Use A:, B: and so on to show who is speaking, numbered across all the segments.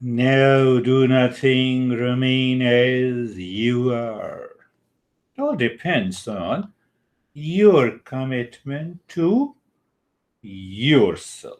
A: No, do nothing, remain as you are. It all depends on your commitment to yourself.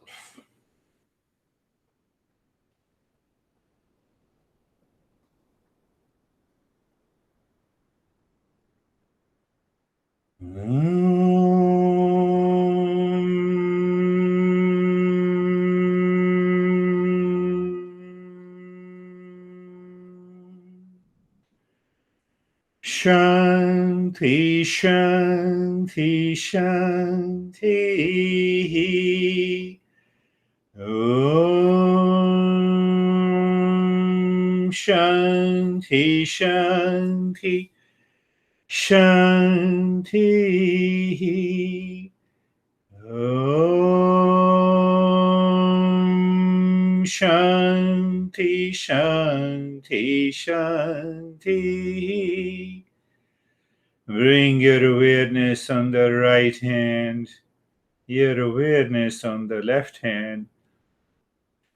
A: Shanti, Shanti, Shanti. Om Shanti, Shanti, Shanti. Om Shanti, Shanti, Shanti. Bring your awareness on the right hand, your awareness on the left hand.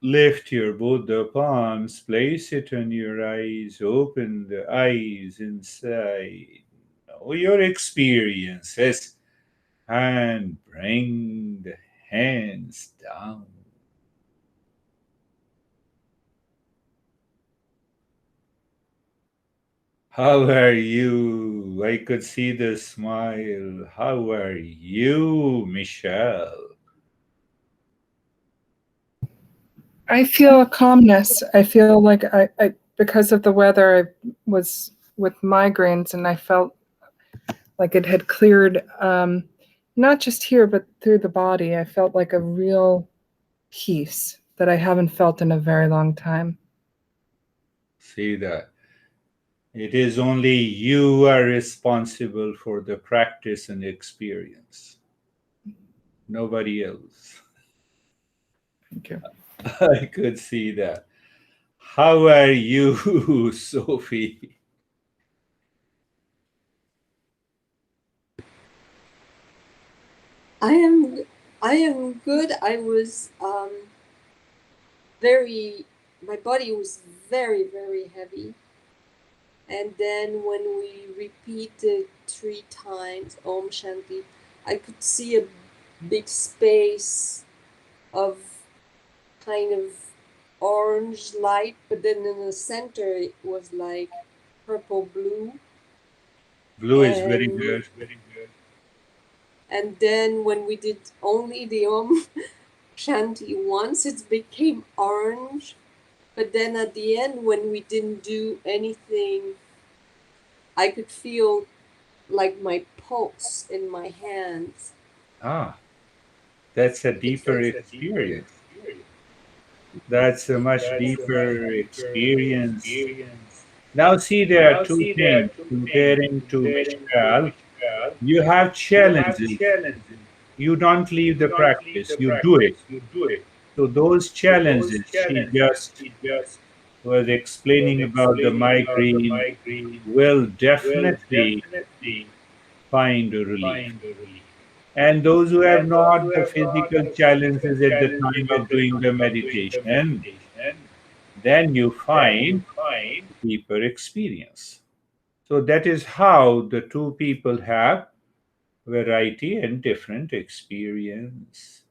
A: Lift your both the palms, place it on your eyes, open the eyes inside. Know your experiences and bring the hands down. How are you? I could see the smile. How are you, Michelle?
B: I feel a calmness. I feel like I because of the weather, I was with migraines, and I felt like it had cleared, not just here, but through the body. I felt like a real peace that I haven't felt in a very long time.
A: See that. It is only you are responsible for the practice and experience. Nobody else.
B: Thank you.
A: I could see that. How are you, Sophie?
C: I am good. I was my body was very heavy, and then when we repeated 3 times Om Shanti, I could see a big space of kind of orange light, but then in the center it was like purple blue.
A: Blue is very good.
C: And then when we did only the Om Shanti once, it became orange. But then at the end, when we didn't do anything, I could feel like my pulse in my hands.
A: Ah, that's a deeper experience. That's a much deeper experience. Now, see, there are two things. Comparing to Michelle, you have challenges. You don't leave the practice, you do it. So, those challenges, she just was explaining about the migraine, will definitely find a relief. And those who have not the physical challenges at the time of doing the meditation, then you find deeper experience. So that is how the two people have variety and different experience.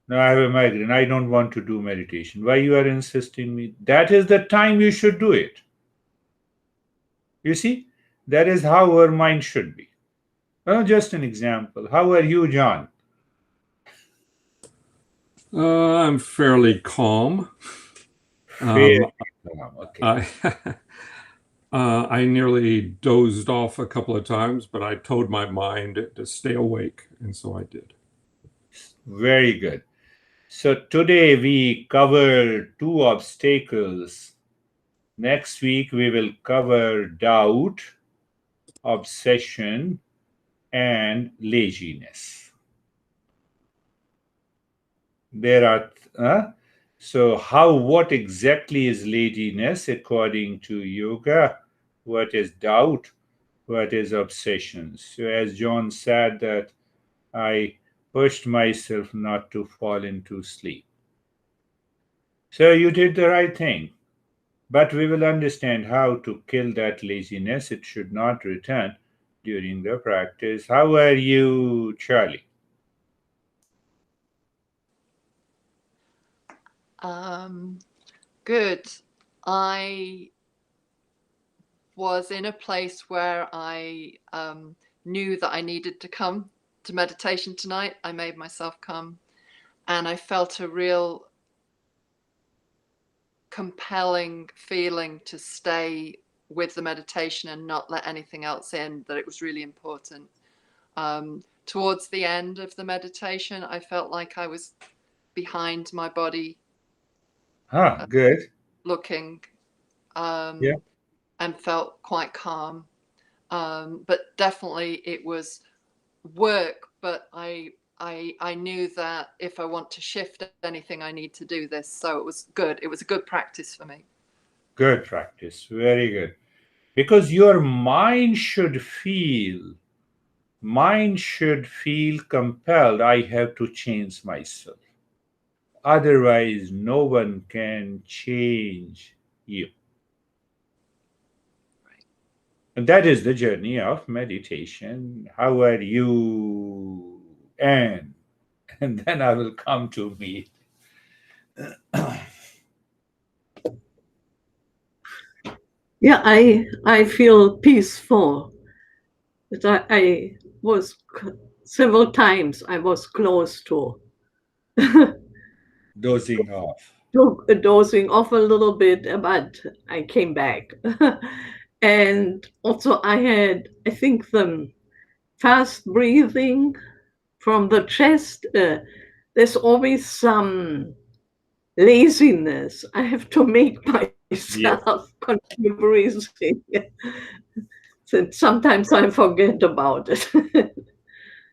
A: Now I have a migraine. I don't want to do meditation. Why you are insisting me? That is the time you should do it. You see, that is how our mind should be. Just an example. How are you, John?
D: I'm fairly calm.
A: Fairly calm. Okay.
D: I nearly dozed off a couple of times, but I told my mind to stay awake, and so I did.
A: Very good. So today we cover two obstacles. Next week we will cover doubt, obsession, and laziness. There are so what exactly is laziness according to yoga? What is doubt? What is obsession? So as John said that I pushed myself not to fall into sleep. So you did the right thing. But we will understand how to kill that laziness. It should not return during the practice. How are you, Charlie?
E: Um, Good. I was in a place where I knew that I needed to come to meditation tonight. I made myself come, and I felt a real compelling feeling to stay with the meditation and not let anything else in, that it was really important. Towards the end of the meditation, I felt like I was behind my body,
A: Good.
E: looking,
A: Yeah,
E: and felt quite calm. But definitely it was work, but I knew that if I want to shift anything, I need to do this. So it was good. It was a good practice for me.
A: good practice. Very good. Because your mind should feel compelled. I have to change myself. Otherwise, no one can change you.
E: Right.
A: And that is the journey of meditation. How are you, Anne? And then I will come to me.
F: Yeah, I feel peaceful. But I was several times I was close to
A: Dozing off.
F: dozing off a little bit, but I came back. And also I had, I think, the fast breathing from the chest. There's always some laziness. I have to make
A: Yes.
F: myself continue breathing. So sometimes I forget about it.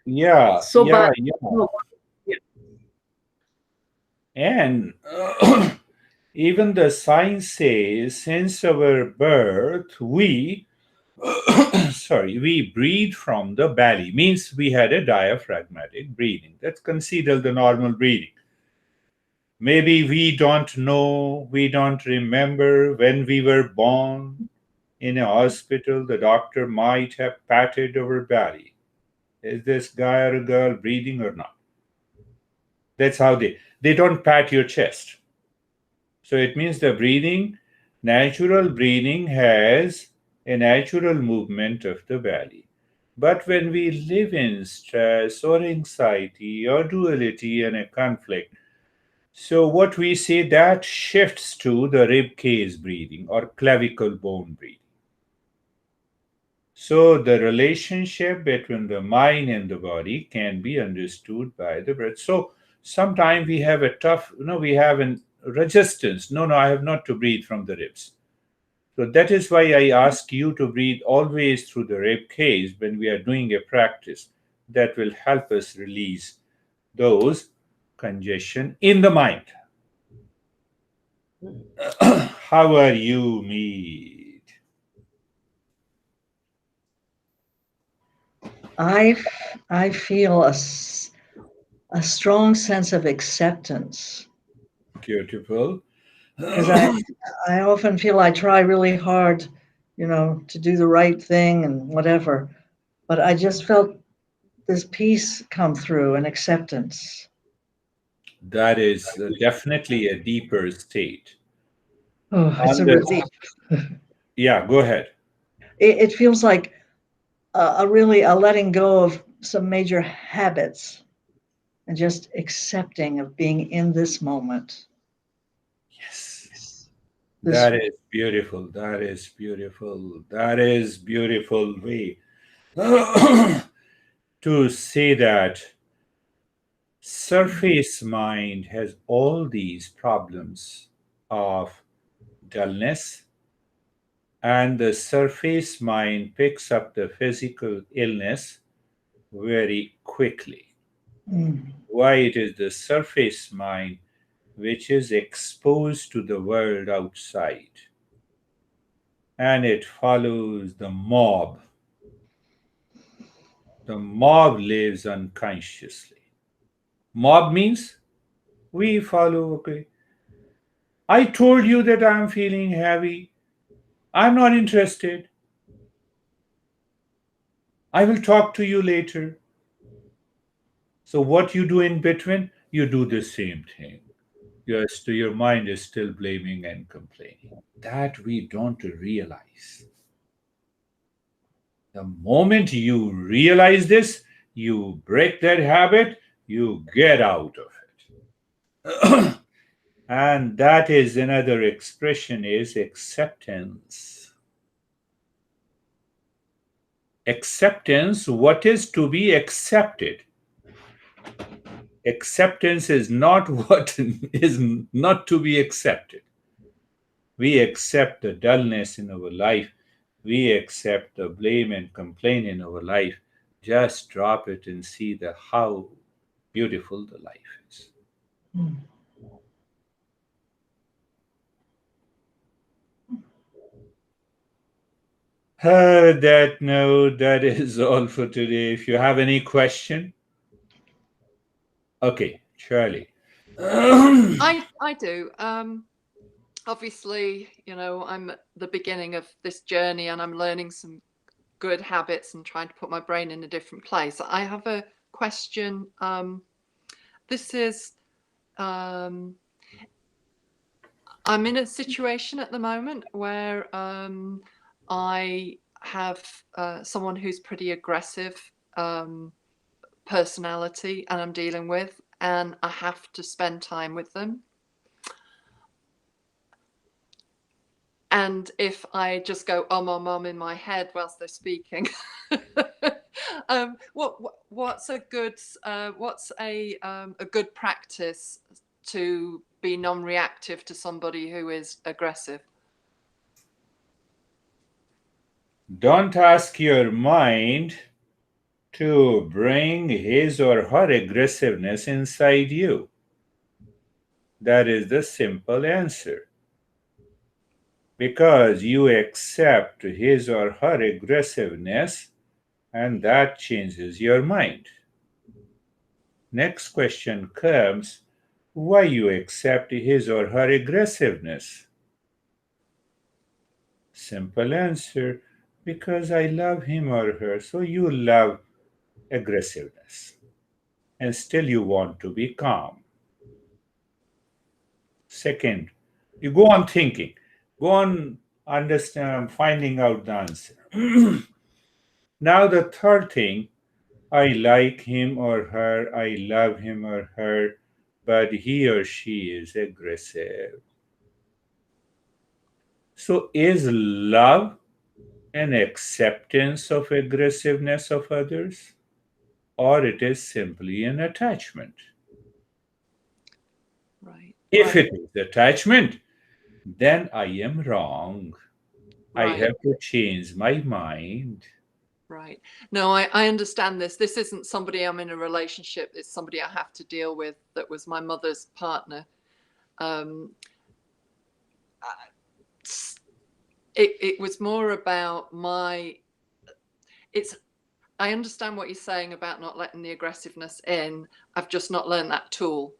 A: Yeah,
F: So,
A: yeah,
F: but
A: yeah.
F: no, yeah.
A: And even the science says since our birth, we, sorry, we breathe from the belly, means we had a diaphragmatic breathing. That's considered the normal breathing. Maybe we don't know, we don't remember when we were born in a hospital, the doctor might have patted our belly. Is this guy or a girl breathing or not? That's how they don't pat your chest. So it means the breathing, natural breathing has a natural movement of the belly. But when we live in stress or anxiety or duality and a conflict, so what we say that shifts to the rib cage breathing or clavicle bone breathing. So the relationship between the mind and the body can be understood by the breath. So sometimes we have a tough, we have a resistance. No, no, I have not to breathe from the ribs. So that is why I ask you to breathe always through the rib cage when we are doing a practice. That will help us release those congestion in the mind. How are you, Mead?
G: I feel a strong sense of acceptance
A: Beautiful.
G: because I often feel I try really hard, to do the right thing and whatever, but I just felt this peace come through and acceptance.
A: That is definitely a deeper state.
G: Oh, it's
A: On
G: a
A: the
G: relief.
A: Yeah, go ahead.
G: It feels like a really a letting go of some major habits and just accepting of being in this moment.
A: Yes,
G: This
A: that is beautiful. That is beautiful. That is beautiful way to say that surface mind has all these problems of dullness, and the surface mind picks up the physical illness very quickly.
G: mm,
A: Why? It is the surface mind which is exposed to the world outside, and it follows the mob. The mob lives unconsciously. Mob means we follow, okay. I told you that I'm feeling heavy. I'm not interested. I will talk to you later. So, what you do in between, you do the same thing. Your mind is still blaming and complaining. That we don't realize. The moment you realize this, you break that habit, you get out of it. And that is another expression is acceptance. Acceptance, what is to be accepted? Acceptance is not what is not to be accepted. We accept the dullness in our life. We accept the blame and complaint in our life. Just drop it and see the how beautiful the life is.
G: Hmm.
A: That note, that is all for today. If you have any question, okay, Charlie.
E: I do. Obviously, I'm at the beginning of this journey and I'm learning some good habits and trying to put my brain in a different place. I have a question. This is, I'm in a situation at the moment where I have someone who's pretty aggressive personality and I'm dealing with, and I have to spend time with them. And if I just go mom in my head whilst they're speaking, what's a good practice to be non-reactive to somebody who is aggressive?
A: Don't ask your mind to bring his or her aggressiveness inside you. That is the simple answer. Because you accept his or her aggressiveness, and that changes your mind. Next question comes, why you accept his or her aggressiveness? Simple answer, because I love him or her. So you love aggressiveness, and still you want to be calm. Second, you go on thinking, go on understand, finding out the answer. Now the third thing, I like him or her, I love him or her, but he or she is aggressive. So is love an acceptance of aggressiveness of others, or it is simply an attachment?
E: Right.
A: If it is attachment, then I am wrong. I
E: Right.
A: have to change my mind.
E: Right. No, I understand this. This isn't somebody I'm in a relationship. It's somebody I have to deal with that was my mother's partner. It was more about I understand what you're saying about not letting the aggressiveness in. I've just not learned that tool.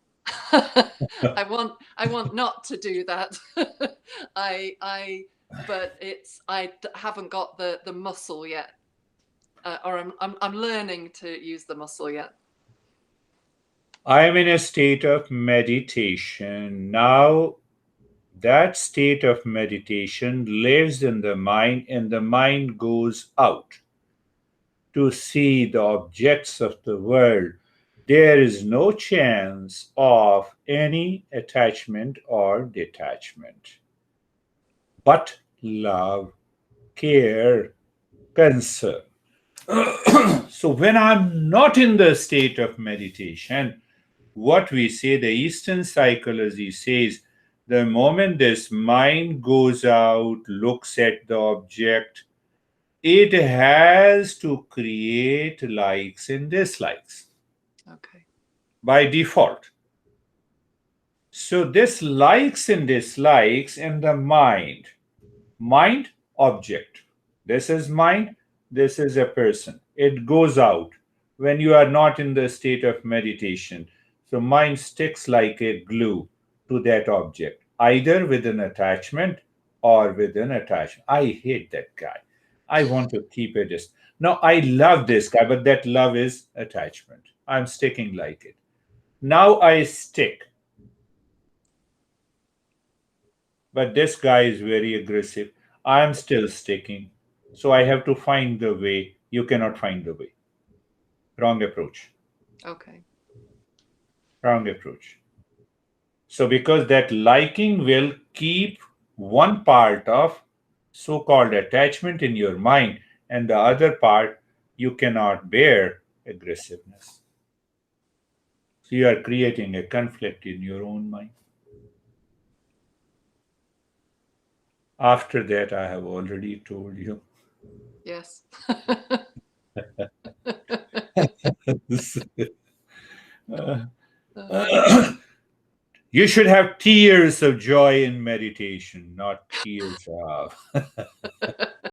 E: I want not to do that. But I haven't got the muscle yet, or I'm learning to use the muscle yet.
A: I am in a state of meditation. Now, that state of meditation lives in the mind, and the mind goes out to see the objects of the world. There is no chance of any attachment or detachment, but love, care, concern. So, when I'm not in the state of meditation, what we say, the Eastern psychology says, the moment this mind goes out, looks at the object, it has to create likes and dislikes
E: Okay.
A: by default. So, this likes and dislikes in the mind, object. This is mind, this is a person. It goes out when you are not in the state of meditation. So, mind sticks like a glue to that object. either with an attachment or with an attachment. I hate that guy. I want to keep it just. No, I love this guy, but that love is attachment. I'm sticking like it. Now I stick. But this guy is very aggressive. I'm still sticking. So I have to find the way. You cannot find the way. Wrong approach.
E: Okay.
A: Wrong approach. So, because that liking will keep one part of so called attachment in your mind, and the other part you cannot bear aggressiveness. So, you are creating a conflict in your own mind. After that, I have already told you.
E: Yes.
A: You should have tears of joy in meditation, not tears of.